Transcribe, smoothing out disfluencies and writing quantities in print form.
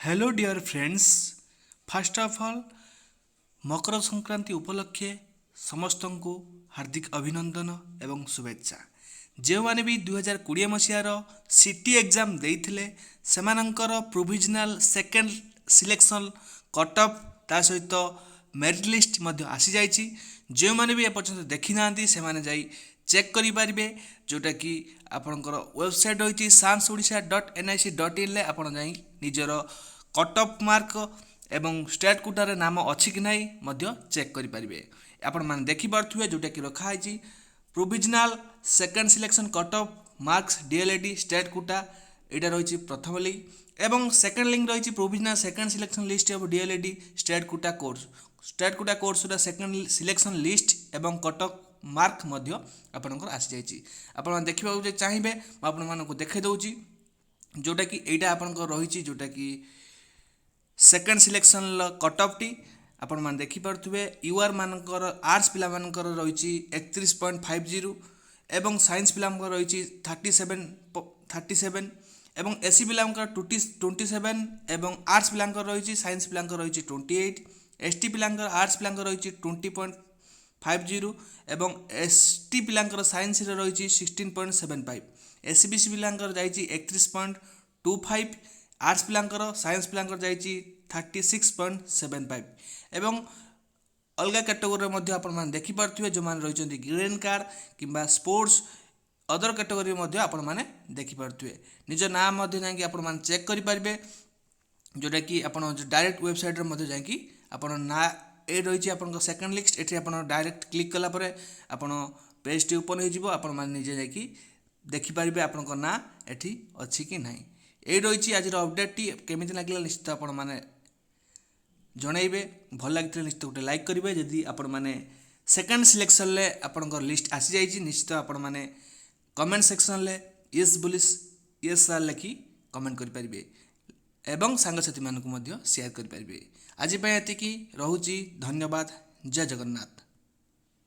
Hello dear friends, first of all Makar Sankranti उपलक्षे समस्त को हार्दिक अभिनंदन एवं शुभेच्छा। जो माने भी 2020 मसीहार सिटी एग्जाम देइथिले सेमानंकर provisional second selection cut off ता सहित मेरिट लिस्ट मध्य आसी जाइछि। जो माने भी एपर्यंत देखि नांती से माने जाई चेक करि पारिबे, जोटा कि आपनकर वेबसाइट होइछि sansodisha.nic.in ले आपण जाई निजर कट ऑफ मार्क एवं स्टेट कोटार नाम अछि कि नाही मध्य चेक करि पारिबे। आपण माने देखि पारथुवे जोटा कि रखा आइछि provisional second selection cut off marks d.el.ed state quota, एटा रहिछि प्रथम लिंक एवं सेकेंड लिंक रहिछि provisional second selection list of d.el.ed state quota course रा सेकेंड सिलेक्शन लिस्ट एवं कट ऑफ मार्क मध्य आपनकर आसी जाइछि। आपण देखिबा चाहिबे आपण मानको देखै दउछि जोटा कि एटा आपनकर रहिछि जोटा कि second selection cut of T आपण मान देखि पारथुवे। यूआर मानकर आर्ट्स पिला मानकर रहिछि 31.50 एवं साइंस पिला मानकर रहिछि 37 एवं एससी पिला मानकर 27 एवं आर्ट्स पिला मानकर रहिछि साइंस पिला मानकर रहिछि 28, एसटी पिला मानकर आर्ट्स पिला मानकर रहिछि 20.50 एवं एसटी पिला मानकर साइंस रे रहिछि 16.75, एससीबीसी पिला मानकर जाइछि 31.25, आर्ट्स पिलांकर साइंस पिलांकर जाइछि 36.75 एवं अलगा कैटेगोरी मध्ये आपण मान देखि पारथुवे जो मान रहिछन्ती ग्रीन कार्ड किंबा स्पोर्ट्स अदर कैटेगोरी मध्ये आपण माने देखि पारथुवे। निज नाम मध्ये जांकि आपण मान चेक करि पारिबे, जोटा कि आपण डायरेक्ट वेबसाइट रे मध्ये जांकि आपण ना ए रहिछि आपण सेकंड लिस्ट एठी आपण डायरेक्ट क्लिक कला परे आपण पेज टी ओपन होई जिवो। आपण मान निजे जांकि देखि पारिबे आपण ना एठी अछि कि नाही। ये रही आज अपडेट टी केमिति लागला निश्चित आपण माने जणैबे। भल लागितले निश्चित गोटे लाइक करेंगे। जदि आपण माने सेकेंड सिलेक्शन ले आपनकर लिस्ट आसी जाइछि निश्चित आपण माने कमेंट सेक्शन ले यस बोलिस यस सर लिखि कमेंट करि परिबे एवं सांगसाथी मानकु मध्य शेयर करि परिबे। आज पय एतिकी रहुछि। धन्यवाद। जय जगन्नाथ।